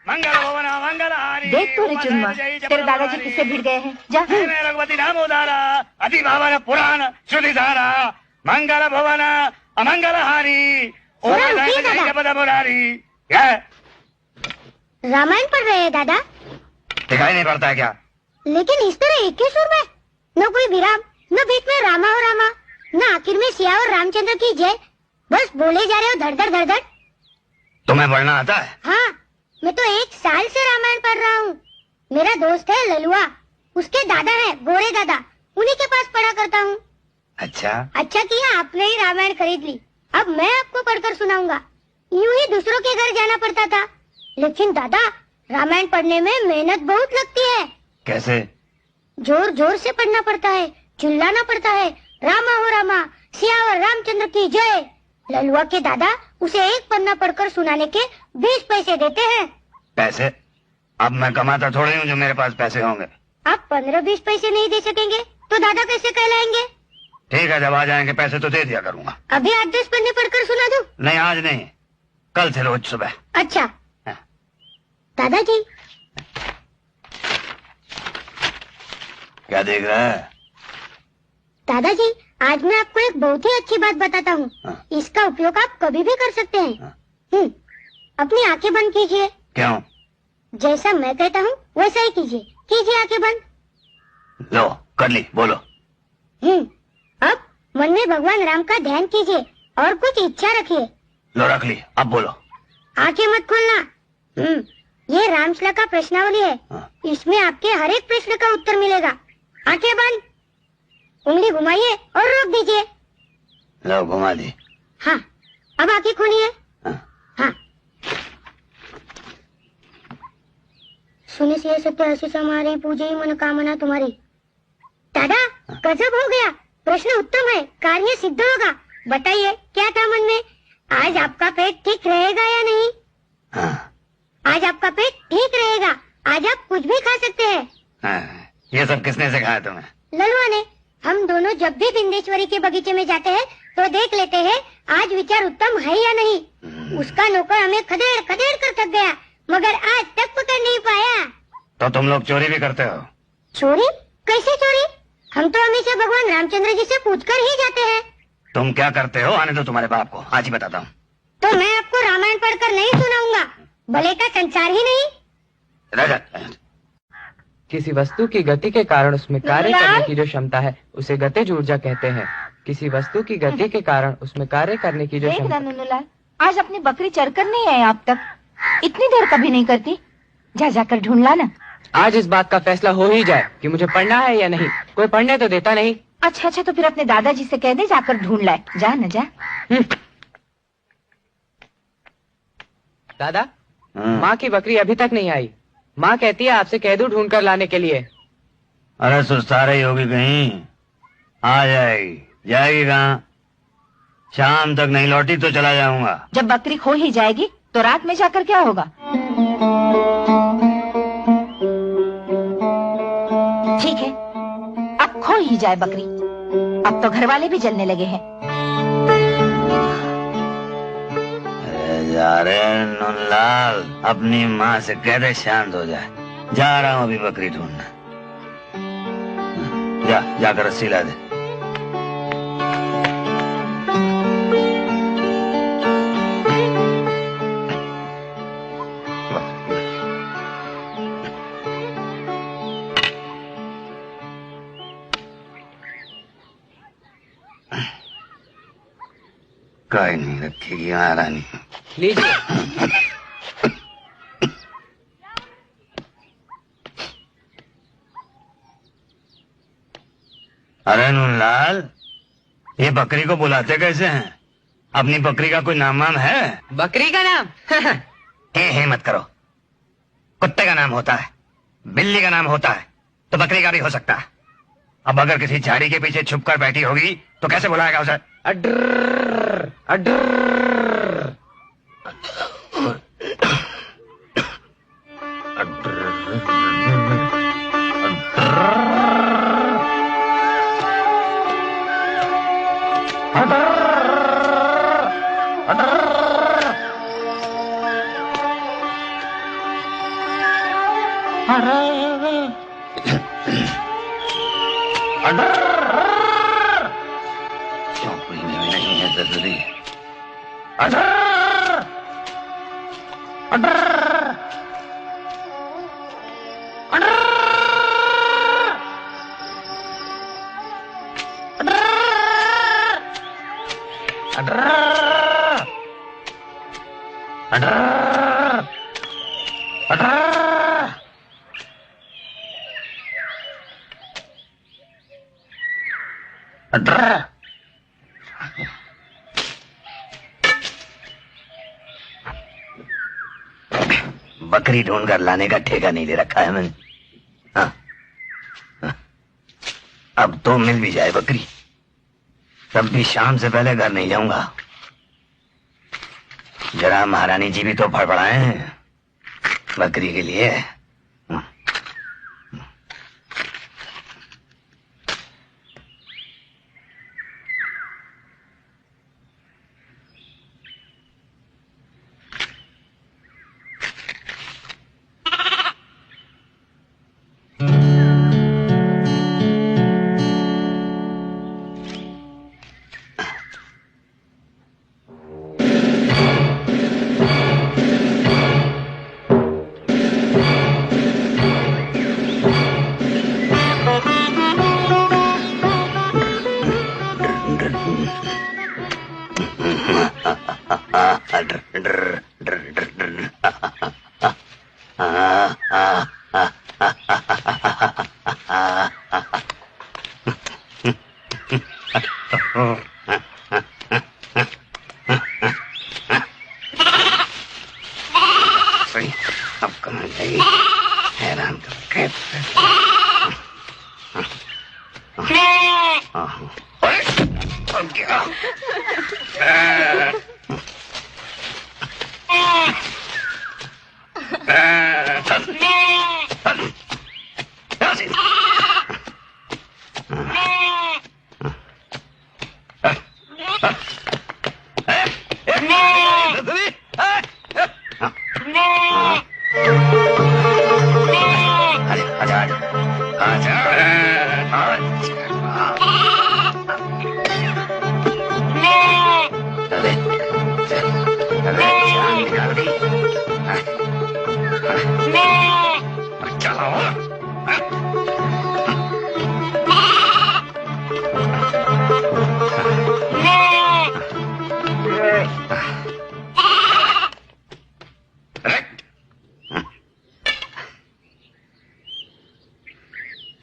मंगल भवन मंगल हारी। देख तो रे चुनमा, तेरे दादाजी किससे भिड़ गए हैं। जा। रघुपति नाम उदारा अति भावन पुराण श्रुति सारा मंगल भवन अमंगल हारी। क्या रामायण पढ़ रहे हैं दादा? दिखाई नहीं पड़ता है क्या? लेकिन इस तरह एक ही सुर में, न कोई विराम, न बीच में रामा और रामा, न आखिर में सिया और रामचंद्र की जय। बस बोले जा रहे हो धड़ धड़ धड़ धड़। तुम्हें पढ़ना आता है? हाँ, मैं तो 1 साल से रामायण पढ़ रहा हूँ। मेरा दोस्त है ललुआ, उसके दादा है गोरे दादा, उन्हीं के पास पढ़ा करता हूँ। अच्छा किया आपने ही रामायण खरीद ली। अब मैं आपको पढ़कर सुनाऊंगा। यूं ही दूसरों के घर जाना पड़ता था, लेकिन दादा रामायण पढ़ने में मेहनत बहुत लगती है। कैसे? जोर जोर से पढ़ना पड़ता है, चिल्लाना पड़ता है, रामा हो रामा, सियावर रामचंद्र की जय। ललुआ के दादा उसे एक पन्ना पढ़कर सुनाने के 20 पैसे देते हैं। पैसे? अब मैं कमाता थोड़ी हूँ जो मेरे पास पैसे होंगे। आप 15-20 पैसे नहीं दे सकेंगे तो दादा कैसे कहलाएंगे? ठीक है, जब आ जाएंगे पैसे तो दे दिया करूँगा। अभी 8-10 पन्ने पढ़कर सुना दूं? नहीं, आज नहीं, कल से रोज सुबह। अच्छा। दादाजी। क्या देख रहा है? दादाजी, आज मैं आपको एक बहुत ही अच्छी बात बताता हूँ। इसका उपयोग आप कभी भी कर सकते हैं। अपनी आंखें बंद कीजिए। क्यों? जैसा मैं कहता हूँ वैसा ही कीजिए। कीजिए आंखें बंद। लो, कर ली, बोलो। अब मन में भगवान राम का ध्यान कीजिए और कुछ इच्छा रखिए। लो, रख ली, अब बोलो। आंखें मत खोलना। ये रामशला का प्रश्नावली है। इसमें आपके हर एक प्रश्न का उत्तर मिलेगा। आंखें बंद, उंगली घुमाइए और रोक दीजिए। लो, घुमा दी। हाँ, अब आंखें खोलिए। हाँ। सुनि से सत्य आशीष हमारी, पूजे ही मनोकामना तुम्हारी। दादा, गजब हो गया, प्रश्न उत्तम है, कार्य सिद्ध होगा। बताइए क्या था मन में? आज आपका पेट ठीक रहेगा या नहीं? आज आपका पेट ठीक रहेगा। आज आप कुछ भी खा सकते हैं। ये सब किसने सिखाया तुम्हें? ललुआ ने। हम दोनों जब भी बिंदेश्वरी के बगीचे में जाते हैं तो देख लेते हैं आज विचार उत्तम है या नहीं। उसका नौकर हमें खदेड़ खदेड़ कर थक गया, मगर आज तक पकड़ नहीं पाया। तो तुम लोग चोरी भी करते हो? चोरी? कैसे चोरी? हम तो हमेशा भगवान रामचंद्र जी से पूछकर ही जाते हैं। तुम क्या करते हो? आने दो तुम्हारे बाप को, आज ही बताता हूँ। तो मैं आपको रामायण पढ़कर नहीं सुनाऊंगा, भले का संसार ही नहीं। रजत, किसी वस्तु की गति के कारण उसमें कार्य करने की जो क्षमता है उसे गतिज ऊर्जा कहते हैं। किसी वस्तु की गति के कारण उसमें कार्य करने की जो क्षमता। नन्नूलाल, आज अपनी बकरी चरकर नहीं आई आप तक। इतनी देर कभी नहीं करती। जा जाकर ढूंढ लाना। आज इस बात का फैसला हो ही जाए कि मुझे पढ़ना है या नहीं। कोई पढ़ने तो देता नहीं। अच्छा, तो फिर अपने दादाजी से कह दे जाकर ढूंढ लाए। जा न जा। दादा, माँ की बकरी अभी तक नहीं आई। माँ कहती है आपसे कह दूं ढूंढ कर लाने के लिए। अरे सुस्ता रही होगी कहीं, आ जाएगी। जाएगी कहाँ? शाम तक नहीं लौटी तो चला जाऊंगा। जब बकरी खो ही जाएगी तो रात में जाकर क्या होगा? ठीक है, अब खो ही जाए बकरी। अब तो घर वाले भी जलने लगे हैं। जा रे नूनलाल, अपनी माँ से कह दे शांत हो जाए। जा रहा हूँ अभी बकरी ढूंढना। जाकर रस्सी ला दे। कोई नहीं रखेगी महारानी। लीजिए। अरे नूनलाल, ये बकरी को बुलाते कैसे हैं? अपनी बकरी का कोई नाम वाम है? बकरी का नाम? हे मत करो। कुत्ते का नाम होता है, बिल्ली का नाम होता है, तो बकरी का भी हो सकता है। अब अगर किसी झाड़ी के पीछे छुपकर बैठी होगी तो कैसे बुलाएगा उसे? अड्र अड्र। चौपड़ी में भी नहीं है दर्दी। बकरी ढूंढ कर लाने का ठेका नहीं दे रखा है मैंने। हाँ, हाँ। अब तो मिल भी जाए बकरी, तब भी शाम से पहले घर नहीं जाऊंगा। जरा महारानी जी भी तो फड़फड़ाएं बकरी के लिए। अब कहाँ गई? हैरान कर क्या?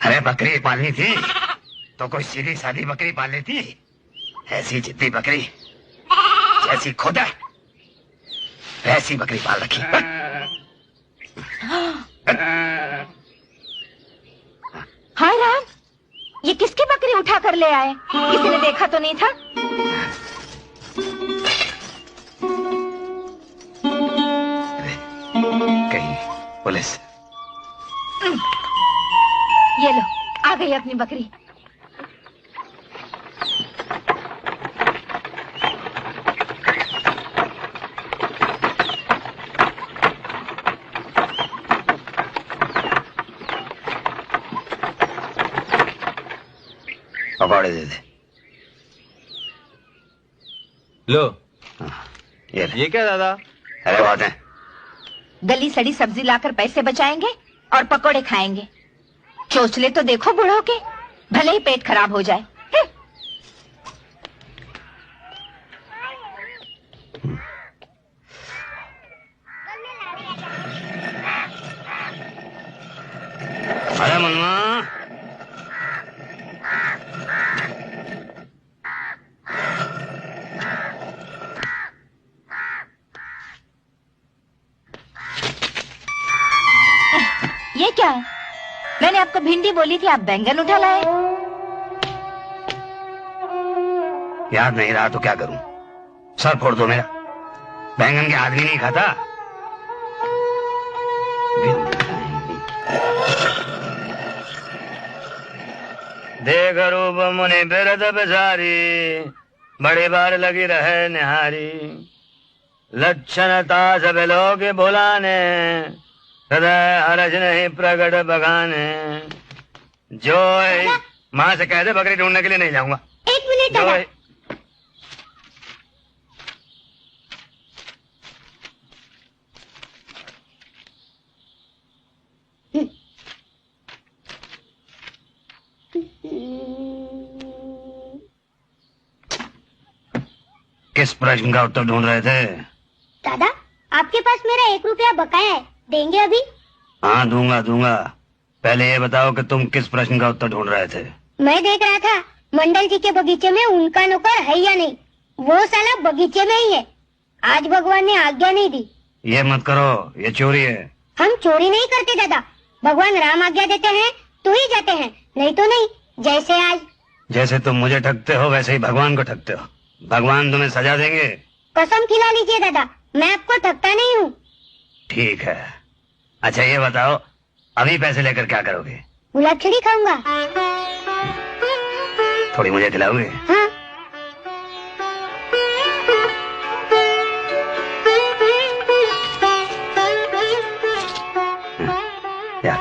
अरे बकरी पालनी थी तो कोई सीधी सादी बकरी पाल लेती। ऐसी जिद्दी बकरी जैसी खुद है वैसी बकरी पाल रखी। हाय राम, ये किसकी बकरी उठा कर ले आए? किसी ने देखा तो नहीं था? कहीं पुलिस। ये लो, आ गई अपनी बकरी। पकौड़े दे दे। लो। ये क्या दादा? अरे बहुत है। गली सड़ी सब्जी लाकर पैसे बचाएंगे और पकोड़े खाएंगे। चोचले तो देखो बूढ़ों के, भले ही पेट खराब हो जाए। अरे मनुआ, ये क्या है? मैंने आपको भिंडी बोली थी, आप बैंगन उठा लाए। याद नहीं रहा तो क्या करूं? सर फोड़ दो मेरा। बैंगन के आदमी नहीं खाता। देख रूप मुनि बिरद बिसारी, बड़ी बार लगी रहे निहारी। लक्षण ताज बिलोग भुलाने, हृदय हरज नहीं प्रगट बगाने जो माँ से कह दे बकरी ढूंढने के लिए नहीं जाऊंगा। 1 मिनट दादा। किस प्रश्न का उत्तर ढूंढ रहे थे? दादा आपके पास मेरा 1 रुपया बकाया है, देंगे अभी? हाँ दूंगा। पहले ये बताओ कि तुम किस प्रश्न का उत्तर ढूंढ रहे थे? मैं देख रहा था मंडल जी के बगीचे में उनका नौकर है या नहीं। वो साला बगीचे में ही है। आज भगवान ने आज्ञा नहीं दी। ये मत करो, ये चोरी है। हम चोरी नहीं करते दादा। भगवान राम आज्ञा देते हैं तो ही जाते हैं, नहीं तो नहीं। जैसे आज। जैसे तुम मुझे ठगते हो वैसे ही भगवान को ठगते हो। भगवान तुम्हें सजा देंगे। कसम खिला लीजिए दादा, मैं आपको ठगता नहीं हूँ। ठीक है। अच्छा ये बताओ, अभी पैसे लेकर क्या करोगे? गुलाबछड़ी खाऊंगा। थोड़ी मुझे खिलाओगे? हाँ। या।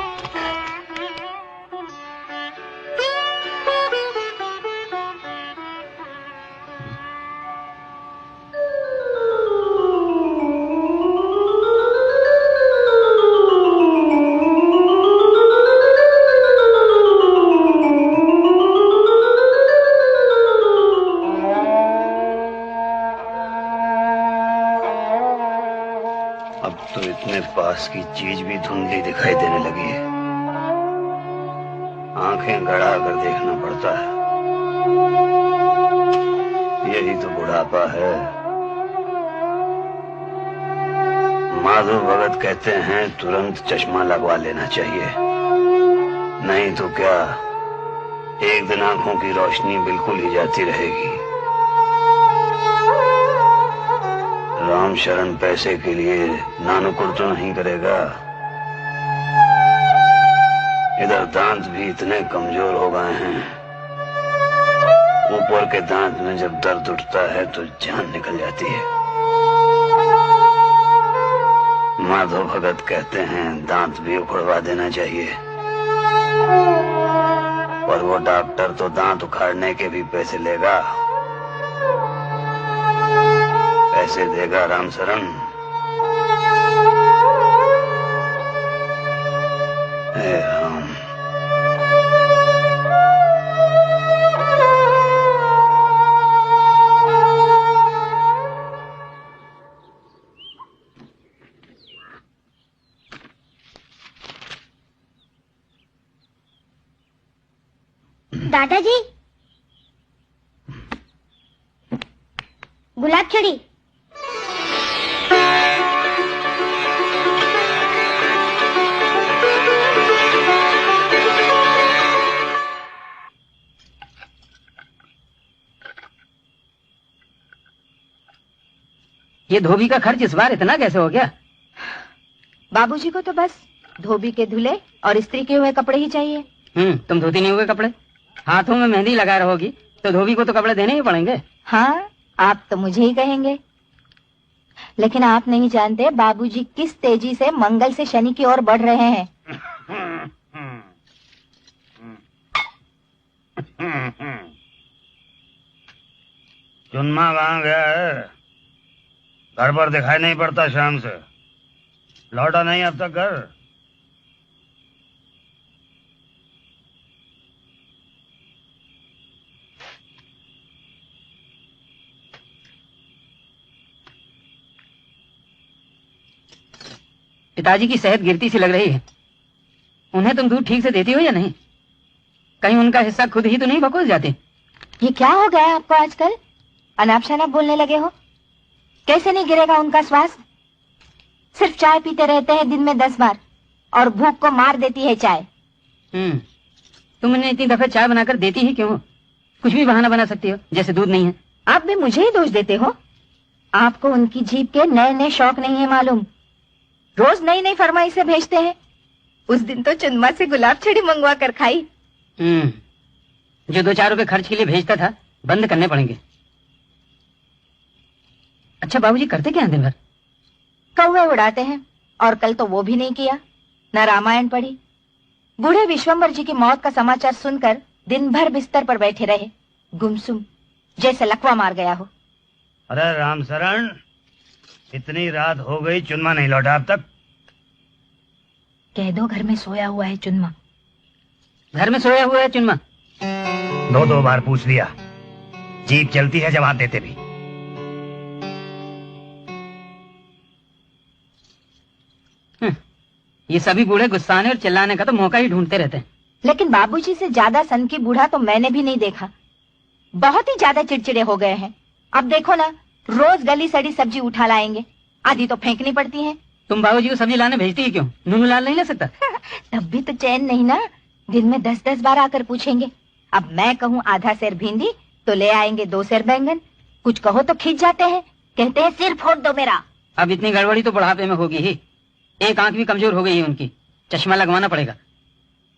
पास की चीज भी धुंधली दिखाई देने लगी है। आंखें गड़ा कर देखना पड़ता है। यही तो बुढ़ापा है। माधव भगत कहते हैं तुरंत चश्मा लगवा लेना चाहिए, नहीं तो क्या एक दिन आंखों की रोशनी बिल्कुल ही जाती रहेगी। राम शरण पैसे के लिए नानुकुर तो नहीं करेगा। इधर दांत भी इतने कमजोर हो गए हैं, ऊपर के दांत में जब दर्द उठता है तो जान निकल जाती है। माधव भगत कहते हैं दांत भी उखड़वा देना चाहिए, पर वो डॉक्टर तो दांत उखाड़ने के भी पैसे लेगा। पैसे देगा राम शरण। हे राम। दादाजी, गुलाबछड़ी। ये धोबी का खर्च इस बार इतना कैसे हो गया? बाबूजी को तो बस धोबी के धुले और इस्त्री किए हुए कपड़े ही चाहिए। तुम धोती नहीं हुए कपड़े, हाथों में मेहंदी लगा रहोगी तो धोबी को तो कपड़े देने ही पड़ेंगे। हाँ, आप तो मुझे ही कहेंगे, लेकिन आप नहीं जानते बाबूजी किस तेजी से मंगल से शनि की ओर बढ़ रहे हैं। चुनमा कहाँ गया है? घर पर दिखाई नहीं पड़ता, शाम से लौटा नहीं अब तक घर। पिताजी की सेहत गिरती सी लग रही है। उन्हें तुम दूध ठीक से देती हो या नहीं? कहीं उनका हिस्सा खुद ही तो नहीं भकोस जाते? ये क्या हो गया आपको आजकल? अनाप शनाप बोलने लगे हो। कैसे नहीं गिरेगा उनका श्वास? सिर्फ चाय पीते रहते हैं दिन में 10 बार और भूख को मार देती है चाय। तुम इन्हें इतनी दफे चाय बनाकर देती ही क्यों हो? कुछ भी बहाना बना सकती हो, जैसे दूध नहीं है। आप भी मुझे ही दोष देते हो। आपको उनकी जीभ के नए नए शौक नहीं है मालूम। रोज नई नई फरमाइशें भेजते हैं। उस दिन तो चंदमा से गुलाबछड़ी मंगवा कर खाई। जो 2-4 रुपए खर्च के लिए भेजता था बंद करने पड़ेंगे। अच्छा बाबूजी करते क्या हैं दिन भर? कौवे उड़ाते हैं, और कल तो वो भी नहीं किया। न रामायण पढ़ी। बूढ़े विश्वम्बर जी की मौत का समाचार सुनकर दिन भर बिस्तर पर बैठे रहे, गुमसुम, जैसे लकवा मार गया हो। अरे राम शरण, इतनी रात हो गई, चुनमा नहीं लौटा अब तक। कह दो घर में सोया हुआ है चुनमा। घर में सोया हुआ है चुनमा? दो बार पूछ लिया, जीप चलती है जवाब देते भी। ये सभी बूढ़े गुस्साने और चिल्लाने का तो मौका ही ढूंढते रहते हैं। लेकिन बाबूजी से ज्यादा सन की बूढ़ा तो मैंने भी नहीं देखा। बहुत ही ज्यादा चिड़चिड़े हो गए हैं। अब देखो ना, रोज गली सड़ी सब्जी उठा लाएंगे, आधी तो फेंकनी पड़ती है। तुम बाबूजी को सब्जी लाने भेजती है क्यों? नूनू लाल नहीं ले सकता? तब भी तो चैन नहीं ना, दिन में 10-10 बार आकर पूछेंगे। अब मैं कहूँ आधा सेर भिंडी तो ले आएंगे 2 सेर बैंगन। कुछ कहो तो खींच जाते हैं, कहते हैं सिर फोड़ दो मेरा। अब इतनी गड़बड़ी तो बुढ़ापे में होगी ही। एक आंख भी कमजोर हो गई है उनकी, चश्मा लगवाना पड़ेगा।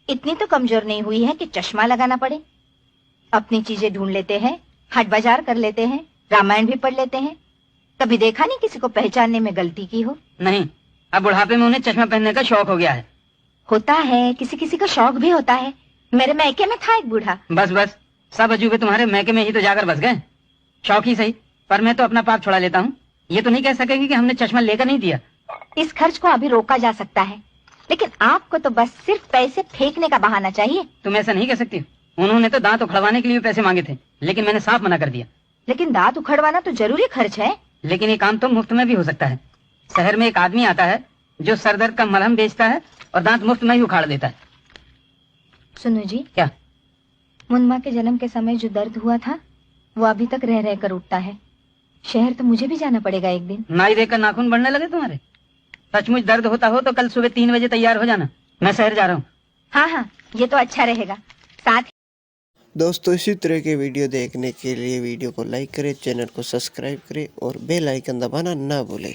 इतनी तो कमजोर नहीं हुई है कि चश्मा लगाना पड़े। अपनी चीजें ढूंढ लेते हैं, हाट बाजार कर लेते हैं, रामायण भी पढ़ लेते हैं। कभी देखा नहीं किसी को पहचानने में गलती की हो? नहीं, अब बुढ़ापे में उन्हें चश्मा पहनने का शौक हो गया है। होता है, किसी किसी का शौक भी होता है। मेरे मैके में था एक बूढ़ा। बस सब अजूबे तुम्हारे मैके में ही तो जाकर बस गए। शौक ही सही, पर मैं तो अपना पाप छुड़ा लेता हूँ। ये तो नहीं कह सकेंगे कि हमने चश्मा लेकर नहीं दिया। इस खर्च को अभी रोका जा सकता है, लेकिन आपको तो बस सिर्फ पैसे फेंकने का बहाना चाहिए। तुम ऐसा नहीं कह सकती। उन्होंने तो दांत उखड़वाने के लिए पैसे मांगे थे, लेकिन मैंने साफ मना कर दिया। लेकिन दांत उखड़वाना तो जरूरी खर्च है। लेकिन ये काम तो मुफ्त में भी हो सकता है। शहर में एक आदमी आता है जो सरदर्द का मलहम बेचता है और दांत मुफ्त में ही उखाड़ देता है। सुनो जी। क्या? मुन्मा के जन्म के समय जो दर्द हुआ था वो अभी तक रह रह कर उठता है। शहर तो मुझे भी जाना पड़ेगा एक दिन। नाई देखकर नाखून बढ़ने लगे तुम्हारे? सचमुच दर्द होता हो तो कल सुबह 3 बजे तैयार हो जाना, मैं शहर जा रहा हूँ। हाँ, ये तो अच्छा रहेगा। साथ दोस्तों, इसी तरह के वीडियो देखने के लिए वीडियो को लाइक करें, चैनल को सब्सक्राइब करें और बेल आइकन दबाना ना भूलें।